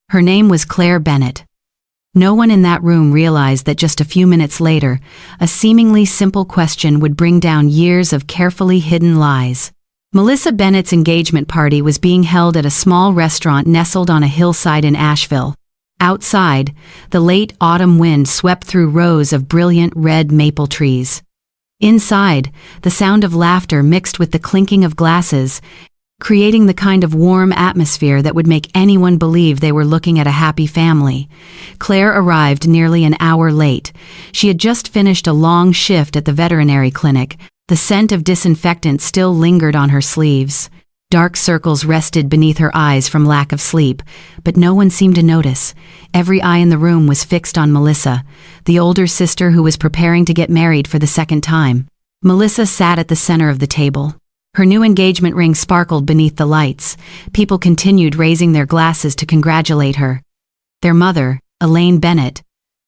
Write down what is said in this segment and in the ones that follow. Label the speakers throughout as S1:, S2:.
S1: Her name was Claire Bennett. No one in that room realized that just a few minutes later, a seemingly simple question would bring down years of carefully hidden lies. Melissa Bennett's engagement party was being held at a small restaurant nestled on a hillside in Asheville. Outside, the late autumn wind swept through rows of brilliant red maple trees. Inside, the sound of laughter mixed with the clinking of glasses, creating the kind of warm atmosphere that would make anyone believe they were looking at a happy family. Claire arrived nearly an hour late. She had just finished a long shift at the veterinary clinic. The scent of disinfectant still lingered on her sleeves. Dark circles rested beneath her eyes from lack of sleep, but no one seemed to notice. Every eye in the room was fixed on Melissa, the older sister who was preparing to get married for the second time. Melissa sat at the center of the table. Her new engagement ring sparkled beneath the lights. People continued raising their glasses to congratulate her. Their mother, Elaine Bennett,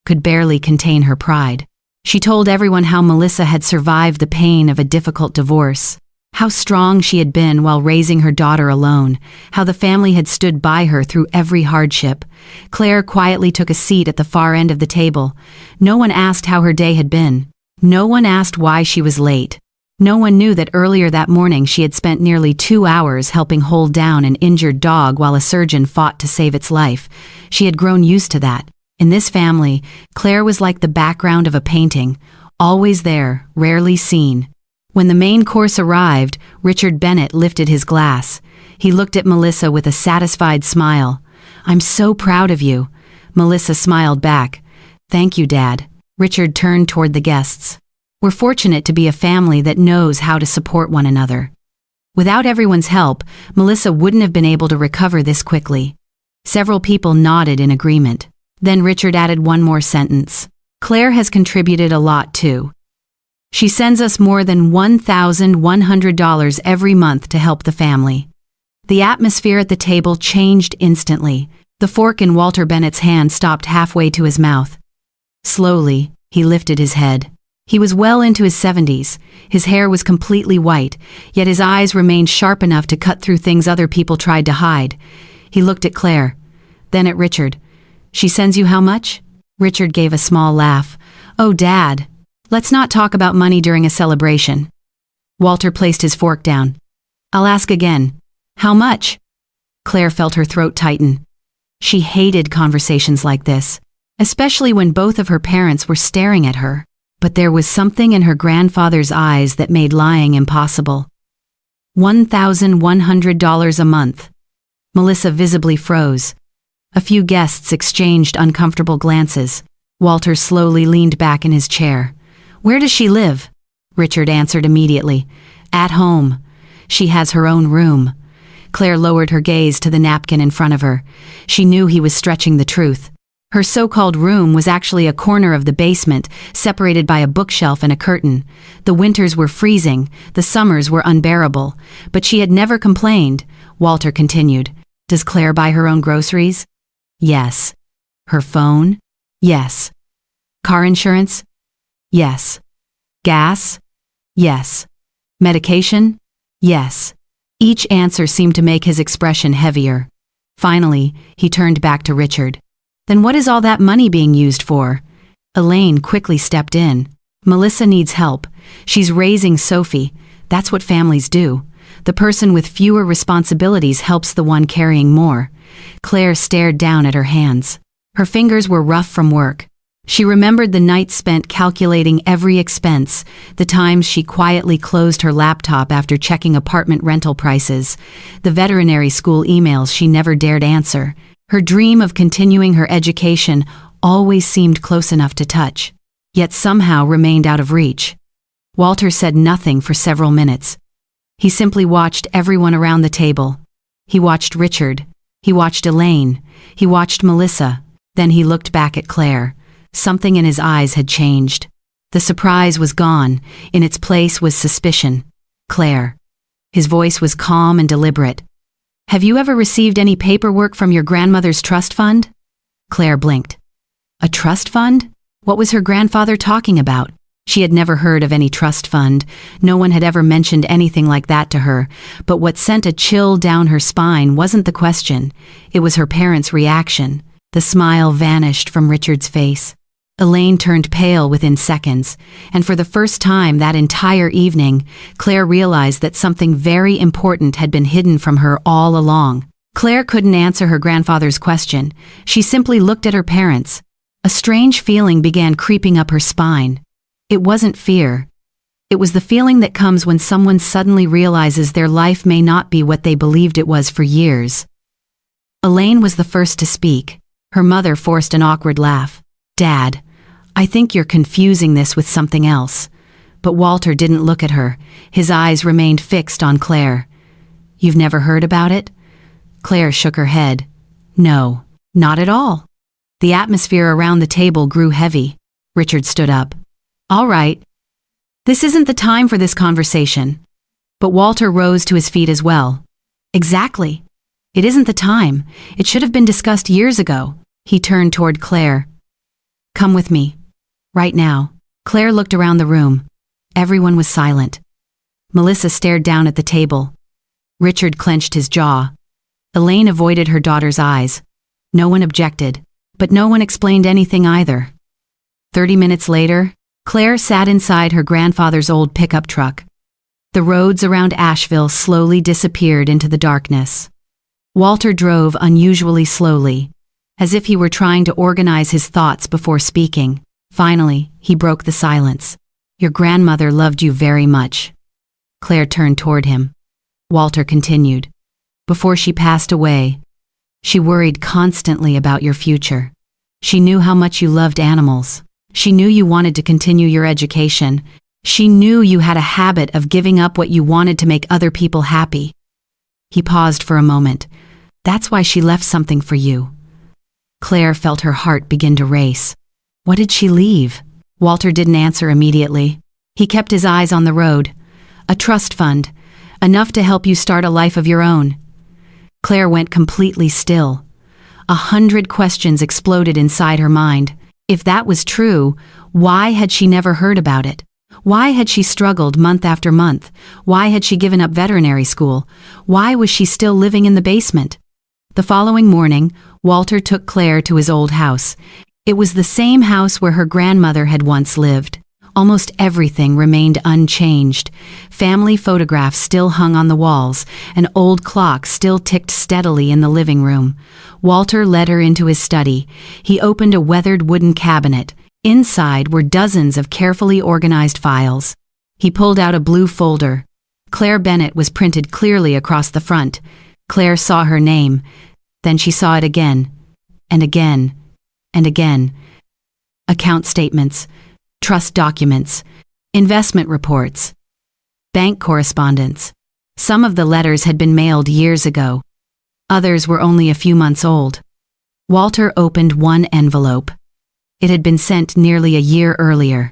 S1: could barely contain her pride. She told everyone how Melissa had survived the pain of a difficult divorce, how strong she had been while raising her daughter alone, how the family had stood by her through every hardship. Claire quietly took a seat at the far end of the table. No one asked how her day had been. No one asked why she was late. No one knew that earlier that morning she had spent nearly 2 hours helping hold down an injured dog while a surgeon fought to save its life. She had grown used to that. In this family, Claire was like the background of a painting, always there, rarely seen. When the main course arrived, Richard Bennett lifted his glass. He looked at Melissa with a satisfied smile. "I'm so proud of you." Melissa smiled back. "Thank you, Dad." Richard turned toward the guests. "We're fortunate to be a family that knows how to support one another." Without everyone's help, Melissa wouldn't have been able to recover this quickly. Several people nodded in agreement. Then Richard added one more sentence. "Claire has contributed a lot too. She sends us more than $1,100 every month to help the family." The atmosphere at the table changed instantly. The fork in Walter Bennett's hand stopped halfway to his mouth. Slowly, he lifted his head. He was well into his 70s. His hair was completely white, yet his eyes remained sharp enough to cut through things other people tried to hide. He looked at Claire, then at Richard. "She sends you how much?" Richard gave a small laugh. "Oh, Dad, let's not talk about money during a celebration." Walter placed his fork down. "I'll ask again. How much?" Claire felt her throat tighten. She hated conversations like this, especially when both of her parents were staring at her. But there was something in her grandfather's eyes that made lying impossible. $1,100 a month. Melissa visibly froze. A few guests exchanged uncomfortable glances. Walter slowly leaned back in his chair. "Where does she live?" Richard answered immediately. "At home. She has her own room." Claire lowered her gaze to the napkin in front of her. She knew he was stretching the truth. Her so-called room was actually a corner of the basement, separated by a bookshelf and a curtain. The winters were freezing, the summers were unbearable, but she had never complained. Walter continued. "Does Claire buy her own groceries?" "Yes." "Her phone?" "Yes." "Car insurance?" "Yes." "Gas?" "Yes." "Medication?" "Yes." Each answer seemed to make his expression heavier. Finally, he turned back to Richard. "Then what is all that money being used for?" Elaine quickly stepped in. "Melissa needs help. She's raising Sophie. That's what families do. The person with fewer responsibilities helps the one carrying more." Claire stared down at her hands. Her fingers were rough from work. She remembered the nights spent calculating every expense, the times she quietly closed her laptop after checking apartment rental prices, the veterinary school emails she never dared answer. Her dream of continuing her education always seemed close enough to touch, yet somehow remained out of reach. Walter said nothing for several minutes. He simply watched everyone around the table. He watched Richard. He watched Elaine. He watched Melissa. Then he looked back at Claire. Something in his eyes had changed. The surprise was gone. In its place was suspicion. "Claire." His voice was calm and deliberate. "Have you ever received any paperwork from your grandmother's trust fund?" Claire blinked. A trust fund? What was her grandfather talking about? She had never heard of any trust fund. No one had ever mentioned anything like that to her, but what sent a chill down her spine wasn't the question. It was her parents' reaction. The smile vanished from Richard's face. Elaine turned pale within seconds, and for the first time that entire evening, Claire realized that something very important had been hidden from her all along. Claire couldn't answer her grandfather's question. She simply looked at her parents. A strange feeling began creeping up her spine. It wasn't fear. It was the feeling that comes when someone suddenly realizes their life may not be what they believed it was for years. Elaine was the first to speak. Her mother forced an awkward laugh. "Dad, I think you're confusing this with something else." But Walter didn't look at her. His eyes remained fixed on Claire. "You've never heard about it?" Claire shook her head. "No, not at all." The atmosphere around the table grew heavy. Richard stood up. "All right. This isn't the time for this conversation." But Walter rose to his feet as well. "Exactly. It isn't the time. It should have been discussed years ago." He turned toward Claire. "Come with me. Right now." Claire looked around the room. Everyone was silent. Melissa stared down at the table. Richard clenched his jaw. Elaine avoided her daughter's eyes. No one objected, but no one explained anything either. 30 minutes later, Claire sat inside her grandfather's old pickup truck. The roads around Asheville slowly disappeared into the darkness. Walter drove unusually slowly, as if he were trying to organize his thoughts before speaking. Finally, he broke the silence. "Your grandmother loved you very much." Claire turned toward him. Walter continued. "Before she passed away, she worried constantly about your future. She knew how much you loved animals. She knew you wanted to continue your education. She knew you had a habit of giving up what you wanted to make other people happy." He paused for a moment. "That's why she left something for you." Claire felt her heart begin to race. What did she leave? Walter didn't answer immediately. He kept his eyes on the road. "A trust fund. Enough to help you start a life of your own." Claire went completely still. 100 questions exploded inside her mind. If that was true, why had she never heard about it? Why had she struggled month after month? Why had she given up veterinary school? Why was she still living in the basement? The following morning, Walter took Claire to his old house. It was the same house where her grandmother had once lived. Almost everything remained unchanged. Family photographs still hung on the walls. An old clock still ticked steadily in the living room. Walter led her into his study. He opened a weathered wooden cabinet. Inside were dozens of carefully organized files. He pulled out a blue folder. Claire Bennett was printed clearly across the front. Claire saw her name. Then she saw it again, and again, and again. Account statements, trust documents, investment reports, bank correspondence. Some of the letters had been mailed years ago. Others were only a few months old. Walter opened one envelope. It had been sent nearly a year earlier.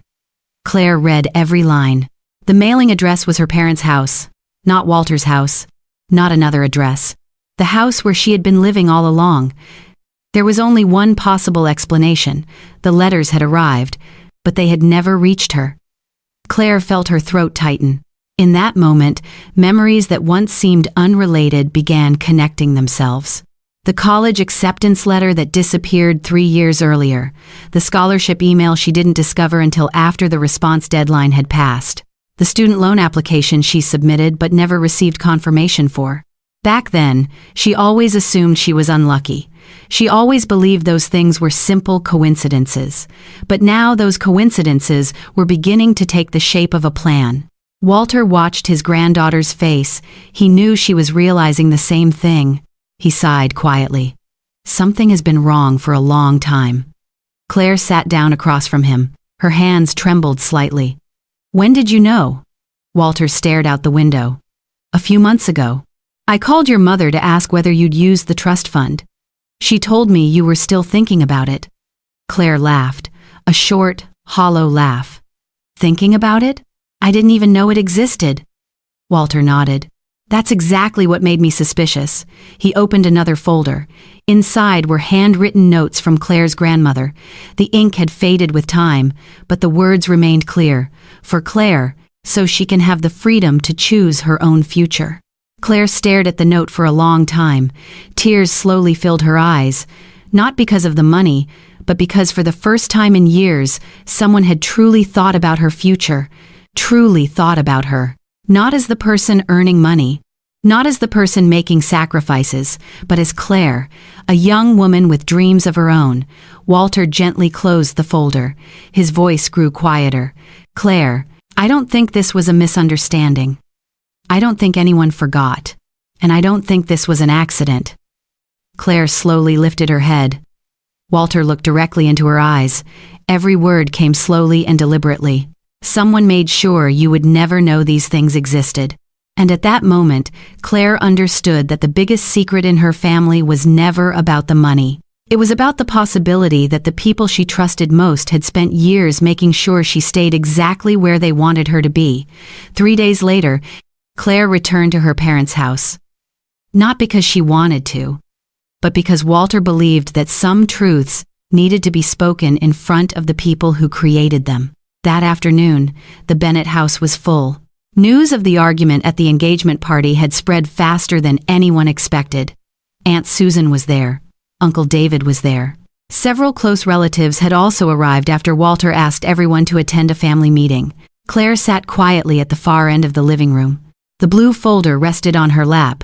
S1: Claire read every line. The mailing address was her parents' house, not Walter's house, not another address. The house where she had been living all along. There was only one possible explanation. The letters had arrived, but they had never reached her. Claire felt her throat tighten. In that moment, memories that once seemed unrelated began connecting themselves. The college acceptance letter that disappeared 3 years earlier. The scholarship email she didn't discover until after the response deadline had passed. The student loan application she submitted but never received confirmation for. Back then, she always assumed she was unlucky. She always believed those things were simple coincidences. But now those coincidences were beginning to take the shape of a plan. Walter watched his granddaughter's face. He knew she was realizing the same thing. He sighed quietly. Something has been wrong for a long time. Claire sat down across from him. Her hands trembled slightly. "When did you know?" Walter stared out the window. "A few months ago. I called your mother to ask whether you'd use the trust fund. She told me you were still thinking about it." Claire laughed, a short, hollow laugh. "Thinking about it? I didn't even know it existed." Walter nodded. That's exactly what made me suspicious. He opened another folder. Inside were handwritten notes from Claire's grandmother. The ink had faded with time, but the words remained clear. For Claire, so she can have the freedom to choose her own future. Claire stared at the note for a long time. Tears slowly filled her eyes, not because of the money, but because for the first time in years, someone had truly thought about her future, truly thought about her. Not as the person earning money, not as the person making sacrifices, but as Claire, a young woman with dreams of her own. Walter gently closed the folder. His voice grew quieter. Claire, I don't think this was a misunderstanding. I don't think anyone forgot. And I don't think this was an accident. Claire slowly lifted her head. Walter looked directly into her eyes. Every word came slowly and deliberately. Someone made sure you would never know these things existed. And at that moment, Claire understood that the biggest secret in her family was never about the money. It was about the possibility that the people she trusted most had spent years making sure she stayed exactly where they wanted her to be. 3 days later, Claire returned to her parents' house. Not because she wanted to, but because Walter believed that some truths needed to be spoken in front of the people who created them. That afternoon, the Bennett house was full. News of the argument at the engagement party had spread faster than anyone expected. Aunt Susan was there. Uncle David was there. Several close relatives had also arrived after Walter asked everyone to attend a family meeting. Claire sat quietly at the far end of the living room. The blue folder rested on her lap.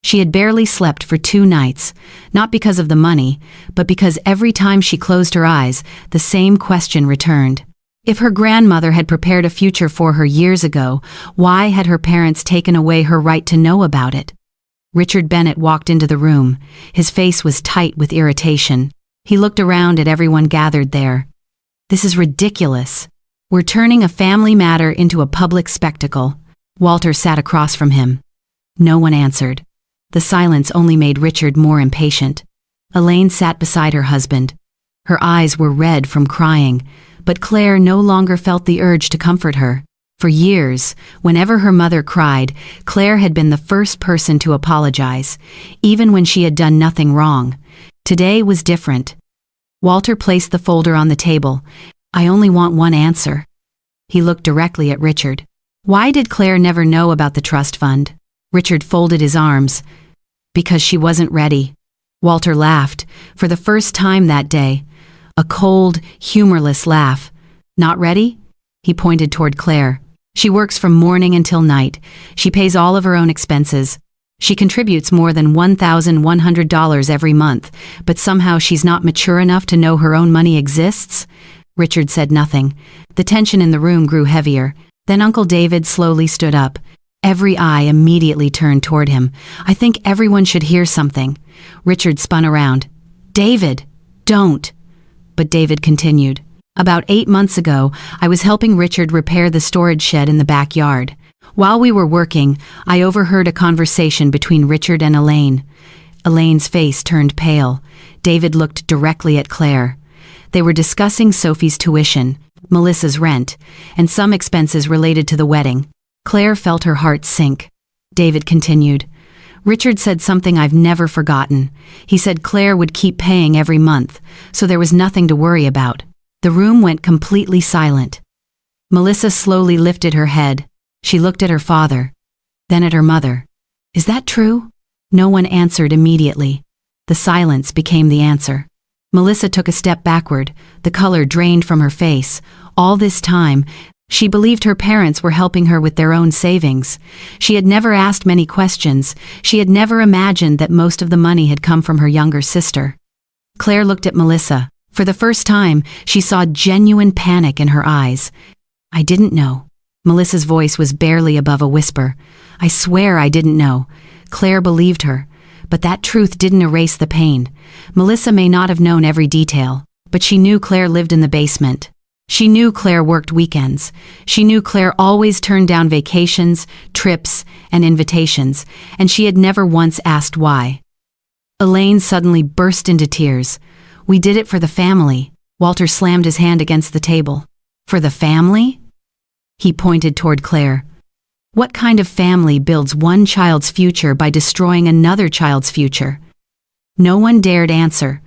S1: She had barely slept for 2 nights, not because of the money, but because every time she closed her eyes, the same question returned. If her grandmother had prepared a future for her years ago, why had her parents taken away her right to know about it? Richard Bennett walked into the room. His face was tight with irritation. He looked around at everyone gathered there. This is ridiculous. We're turning a family matter into a public spectacle. Walter sat across from him. No one answered. The silence only made Richard more impatient. Elaine sat beside her husband. Her eyes were red from crying, but Claire no longer felt the urge to comfort her. For years, whenever her mother cried, Claire had been the first person to apologize, even when she had done nothing wrong. Today was different. Walter placed the folder on the table. I only want one answer. He looked directly at Richard. Why did Claire never know about the trust fund? Richard folded his arms. Because she wasn't ready. Walter laughed, for the first time that day. A cold, humorless laugh. Not ready? He pointed toward Claire. She works from morning until night. She pays all of her own expenses. She contributes more than $1,100 every month, but somehow she's not mature enough to know her own money exists? Richard said nothing. The tension in the room grew heavier. Then Uncle David slowly stood up. Every eye immediately turned toward him. I think everyone should hear something. Richard spun around. David, don't. But David continued. About 8 months ago, I was helping Richard repair the storage shed in the backyard. While we were working, I overheard a conversation between Richard and Elaine. Elaine's face turned pale. David looked directly at Claire. They were discussing Sophie's tuition, Melissa's rent, and some expenses related to the wedding. Claire felt her heart sink. David continued. Richard said something I've never forgotten. He said Claire would keep paying every month, so there was nothing to worry about. The room went completely silent. Melissa slowly lifted her head. She looked at her father, then at her mother. Is that true? No one answered immediately. The silence became the answer. Melissa took a step backward. The color drained from her face. All this time, she believed her parents were helping her with their own savings. She had never asked many questions. She had never imagined that most of the money had come from her younger sister. Claire looked at Melissa. For the first time, she saw genuine panic in her eyes. I didn't know. Melissa's voice was barely above a whisper. I swear I didn't know. Claire believed her. But that truth didn't erase the pain. Melissa may not have known every detail, but she knew Claire lived in the basement. She knew Claire worked weekends. She knew Claire always turned down vacations, trips, and invitations, and she had never once asked why. Elaine suddenly burst into tears. We did it for the family. Walter slammed his hand against the table. For the family? He pointed toward Claire. What kind of family builds one child's future by destroying another child's future? No one dared answer.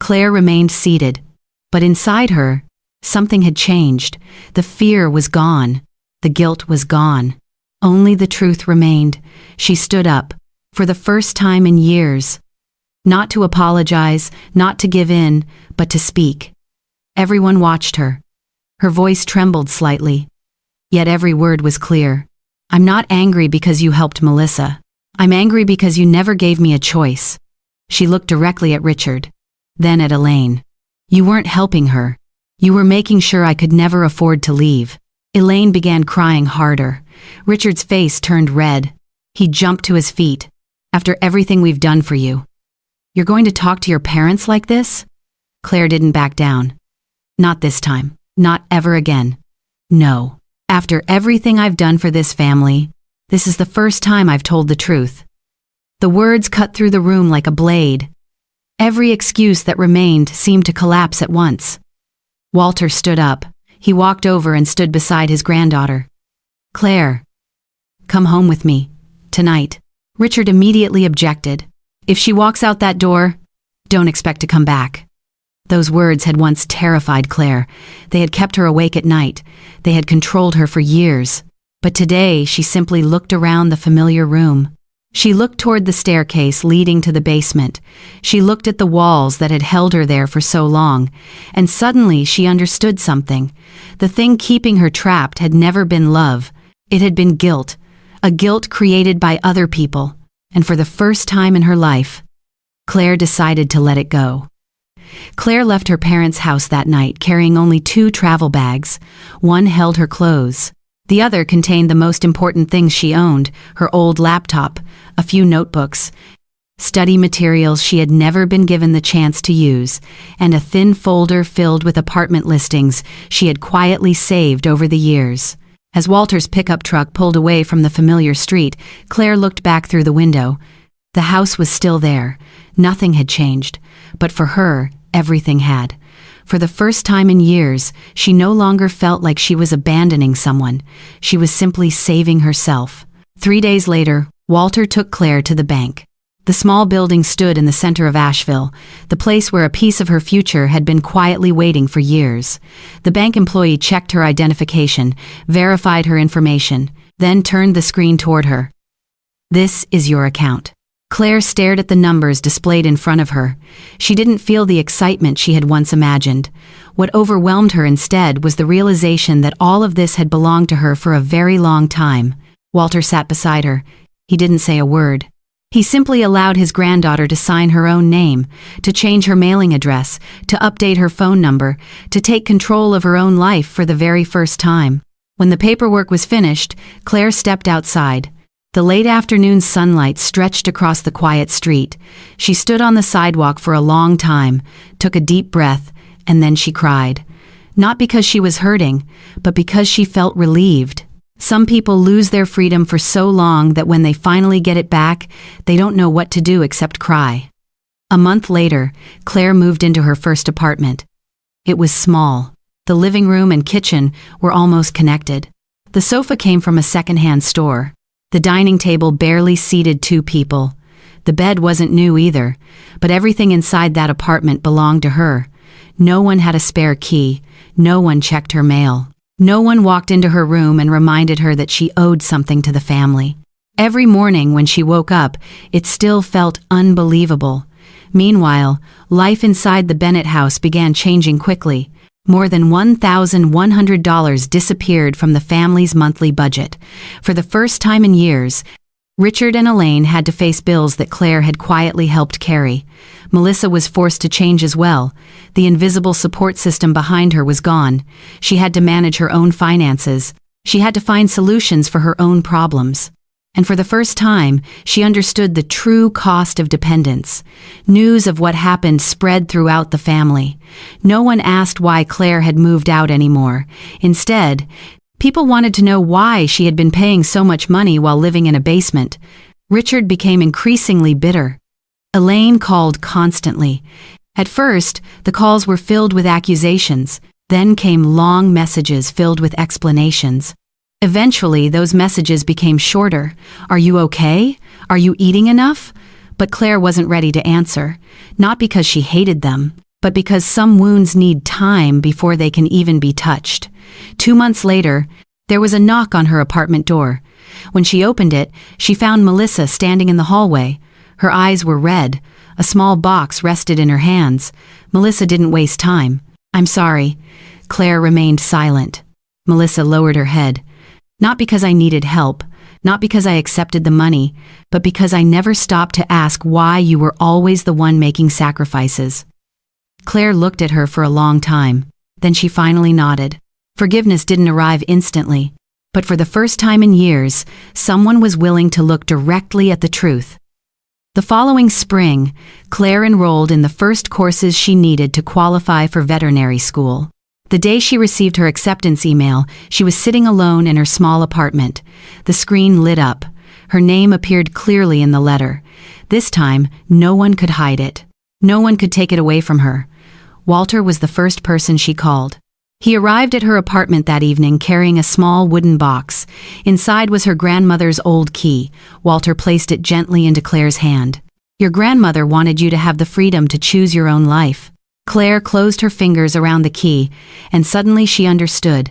S1: Claire remained seated, but inside her, something had changed. The fear was gone. The guilt was gone. Only the truth remained. She stood up, for the first time in years. Not to apologize, not to give in, but to speak. Everyone watched her. Her voice trembled slightly. Yet every word was clear. I'm not angry because you helped Melissa. I'm angry because you never gave me a choice. She looked directly at Richard, then at Elaine. You weren't helping her. You were making sure I could never afford to leave. Elaine began crying harder. Richard's face turned red. He jumped to his feet. After everything we've done for you. You're going to talk to your parents like this? Claire didn't back down. Not this time. Not ever again. No. After everything I've done for this family, this is the first time I've told the truth. The words cut through the room like a blade. Every excuse that remained seemed to collapse at once. Walter stood up. He walked over and stood beside his granddaughter. Claire, come home with me, tonight. Richard immediately objected. If she walks out that door, don't expect to come back. Those words had once terrified Claire. They had kept her awake at night. They had controlled her for years. But today she simply looked around the familiar room. She looked toward the staircase leading to the basement. She looked at the walls that had held her there for so long, and suddenly she understood something. The thing keeping her trapped had never been love. It had been guilt, a guilt created by other people, and for the first time in her life, Claire decided to let it go. Claire left her parents' house that night carrying only 2 travel bags. One held her clothes. The other contained the most important things she owned, her old laptop, a few notebooks, study materials she had never been given the chance to use, and a thin folder filled with apartment listings she had quietly saved over the years. As Walter's pickup truck pulled away from the familiar street, Claire looked back through the window. The house was still there. Nothing had changed, but for her, everything had. For the first time in years, she no longer felt like she was abandoning someone. She was simply saving herself. 3 days later, Walter took Claire to the bank. The small building stood in the center of Asheville, the place where a piece of her future had been quietly waiting for years. The bank employee checked her identification, verified her information, then turned the screen toward her. This is your account. Claire stared at the numbers displayed in front of her. She didn't feel the excitement she had once imagined. What overwhelmed her instead was the realization that all of this had belonged to her for a very long time. Walter sat beside her. He didn't say a word. He simply allowed his granddaughter to sign her own name, to change her mailing address, to update her phone number, to take control of her own life for the very first time. When the paperwork was finished, Claire stepped outside. The late afternoon sunlight stretched across the quiet street. She stood on the sidewalk for a long time, took a deep breath, and then she cried. Not because she was hurting, but because she felt relieved. Some people lose their freedom for so long that when they finally get it back, they don't know what to do except cry. A month later, Claire moved into her first apartment. It was small. The living room and kitchen were almost connected. The sofa came from a secondhand store. The dining table barely seated 2 people. The bed wasn't new either, but everything inside that apartment belonged to her. No one had a spare key. No one checked her mail. No one walked into her room and reminded her that she owed something to the family. Every morning when she woke up, it still felt unbelievable. Meanwhile, life inside the Bennett house began changing quickly. More than $1,100 disappeared from the family's monthly budget. For the first time in years, Richard and Elaine had to face bills that Claire had quietly helped carry. Melissa was forced to change as well. The invisible support system behind her was gone. She had to manage her own finances. She had to find solutions for her own problems. And for the first time, she understood the true cost of dependence. News of what happened spread throughout the family. No one asked why Claire had moved out anymore. Instead, people wanted to know why she had been paying so much money while living in a basement. Richard became increasingly bitter. Elaine called constantly. At first, the calls were filled with accusations. Then came long messages filled with explanations. Eventually, those messages became shorter. Are you okay? Are you eating enough? But Claire wasn't ready to answer, not because she hated them, but because some wounds need time before they can even be touched. 2 months later, there was a knock on her apartment door. When she opened it, she found Melissa standing in the hallway. Her eyes were red. A small box rested in her hands. Melissa didn't waste time. "I'm sorry." Claire remained silent. Melissa lowered her head. "Not because I needed help, not because I accepted the money, but because I never stopped to ask why you were always the one making sacrifices." Claire looked at her for a long time. Then she finally nodded. Forgiveness didn't arrive instantly, but for the first time in years, someone was willing to look directly at the truth. The following spring, Claire enrolled in the first courses she needed to qualify for veterinary school. The day she received her acceptance email, she was sitting alone in her small apartment. The screen lit up. Her name appeared clearly in the letter. This time, no one could hide it. No one could take it away from her. Walter was the first person she called. He arrived at her apartment that evening carrying a small wooden box. Inside was her grandmother's old key. Walter placed it gently into Claire's hand. "Your grandmother wanted you to have the freedom to choose your own life." Claire closed her fingers around the key, and suddenly she understood.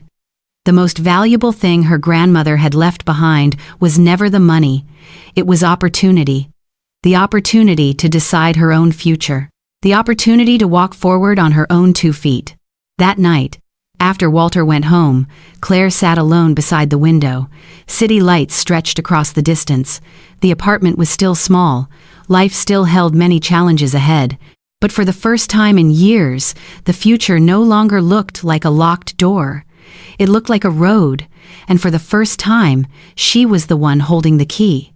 S1: The most valuable thing her grandmother had left behind was never the money. It was opportunity. The opportunity to decide her own future. The opportunity to walk forward on her own 2 feet. That night, after Walter went home, Claire sat alone beside the window. City lights stretched across the distance. The apartment was still small. Life still held many challenges ahead. But for the first time in years, the future no longer looked like a locked door. It looked like a road, and for the first time, she was the one holding the key.